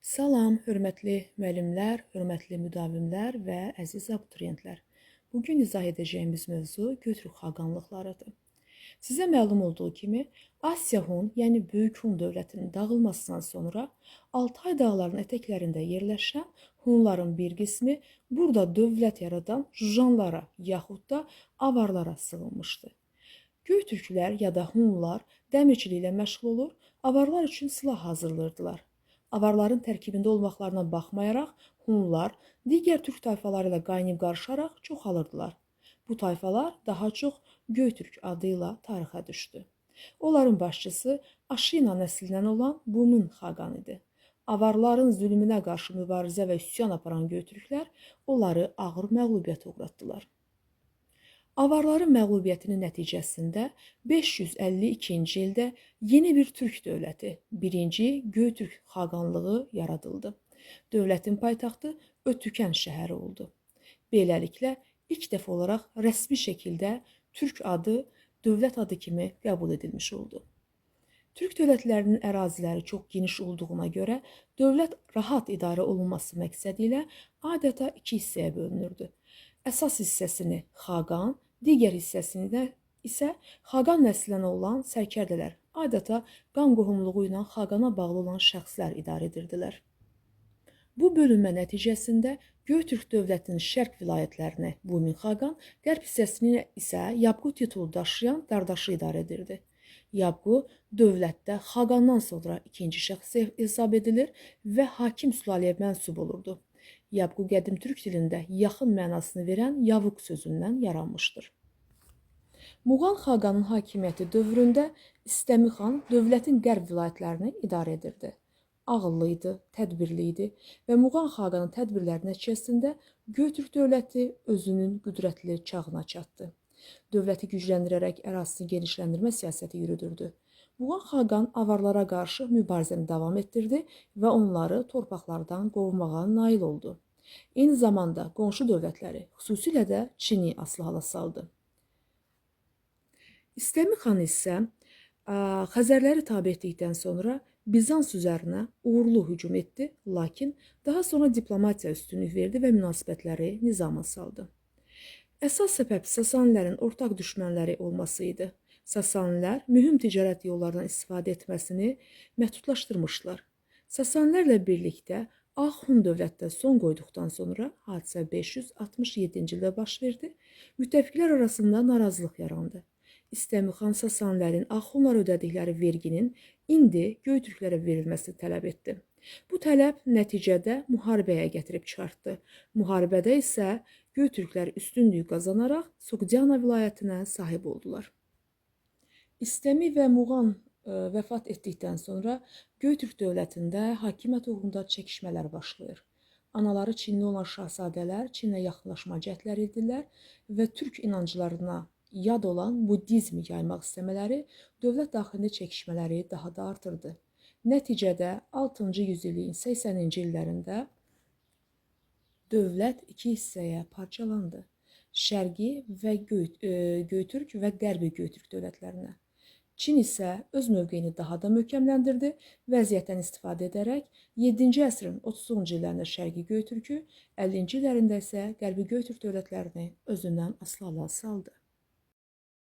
Salam, hörmətli müəllimlər, hörmətli müdavimlər və əziz abituriyentlər. Bugün izah edəcəyimiz mövzu götürük xaqanlıqlarıdır. Sizə məlum olduğu kimi, Asiya Hun, yəni Böyük Hun dövlətinin dağılmasından sonra Altay dağlarının ətəklərində yerləşən Hunların bir qismi burada dövlət yaradan Jujanlara yaxud da Avarlara sığınmışdı. Göytürklər ya da Hunlar dəmirçiliklə məşğul olur, Avarlar üçün silah hazırlayırdılar. Avarların tərkibində olmaqlarına baxmayaraq, Hunlar digər türk tayfaları ilə qaynayıb qarışaraq çoxalırdılar. Bu tayfalar daha çox Göytürk adı ilə tarixə düşdü. Onların başçısı Aşina nəslindən olan Bumin xaqan idi. Avarların zülmünə qarşı mübarizə və üsyan aparan Göytürklər onları ağır məğlubiyyətə uğratdılar. Avarların məğlubiyyətinin nəticəsində 552-ci ildə yeni bir türk dövləti, 1-ci Göytürk xaqanlığı yaradıldı. Dövlətin paytaxtı Ötükən şəhəri oldu. Beləliklə, ilk dəfə olaraq rəsmi şəkildə türk adı dövlət adı kimi qəbul edilmiş oldu. Türk dövlətlərinin əraziləri çox geniş olduğuna görə dövlət rahat idarə olunması məqsədi ilə adətə iki hissəyə bölünürdü. Əsas hissəsini xaqan, digər hissəsini isə xaqan nəslindən olan sərkərdələr, adətə qan qohumluğu ilə xaqana bağlı olan şəxslər idarə edirdilər. Bu bölünmə nəticəsində Göytürk dövlətinin şərq vilayətlərini Bumin xaqan, qərb hissəsini isə Yabqu titulu daşıyan qardaşı idarə edirdi. Yabqu dövlətdə xaqandan sonra ikinci şəxs hesab edilir və hakim sülaləyə mənsub olurdu. Yabqu qədim türk dilində yaxın mənasını verən yavuq sözündən yaranmışdır. Muğan xaqanın hakimiyyəti dövründə İstəmi xan dövlətin qərb vilayətlərini idarə edirdi. Ağıllı idi, tədbirli idi və Muğan xaqanın tədbirləri nəticəsində Göytürk dövləti özünün qüdrətli çağına çatdı. Dövləti gücləndirərək ərazisini genişləndirmə siyasəti yürüdürdü. Muğan xaqan avarlara qarşı mübarizəni davam etdirdi və onları torpaqlardan qovmağa nail oldu. Eyni zamanda qonşu dövlətləri, xüsusilə də Çini asılı hala saldı. İstəmi xan isə Xəzərləri tabe etdikdən sonra Bizans üzərinə uğurlu hücum etdi, lakin daha sonra diplomatiya üstünlük verdi və münasibətləri nizama saldı. Əsas səbəb Sasanilərin ortaq düşmənləri olması idi. Sasanilər mühüm ticarət yollarından istifadə etməsini məhdudlaşdırmışlar. Sasanilərlə birlikdə Ağ-Hun dövlətdə son qoyduqdan sonra hadisə 567-ci ildə baş verdi. Müttəfiqlər arasında narazılıq yarandı. İstəmi xan Sasanilərin Ağ-Hunlara ödədikləri verginin indi Göytürklərə verilməsini tələb etdi. Bu tələb nəticədə müharibəyə gətirib çıxartdı. Müharibədə isə Göytürklər üstünlük qazanaraq Sogdiana vilayətinə sahib oldular. İstəmi və Muğan vəfat etdikdən sonra Göytürk dövlətində hakimiyyət uğrunda çəkişmələr başlayır. Anaları Çinli olan şahzadələr Çinlə yaxınlaşma cəhdləri edirlər və türk inanclarına yad olan buddizmi yaymaq istəmələri dövlət daxilində çəkişmələri daha da artırdı. Nəticədə 6-cı yüzilliyin 80-ci illərində dövlət iki hissəyə parçalandı. Şərqi və Göytürk və Qərbi Göytürk dövlətlərinə. Çin isə öz mövqeyini daha da möhkəmləndirdi, vəziyyətdən istifadə edərək 7-ci əsrin 30-cu illərində Şərqi Göytürkü, 50-ci illərində isə Qərbi Göytürk dövlətlərini özündən asılı hala saldı.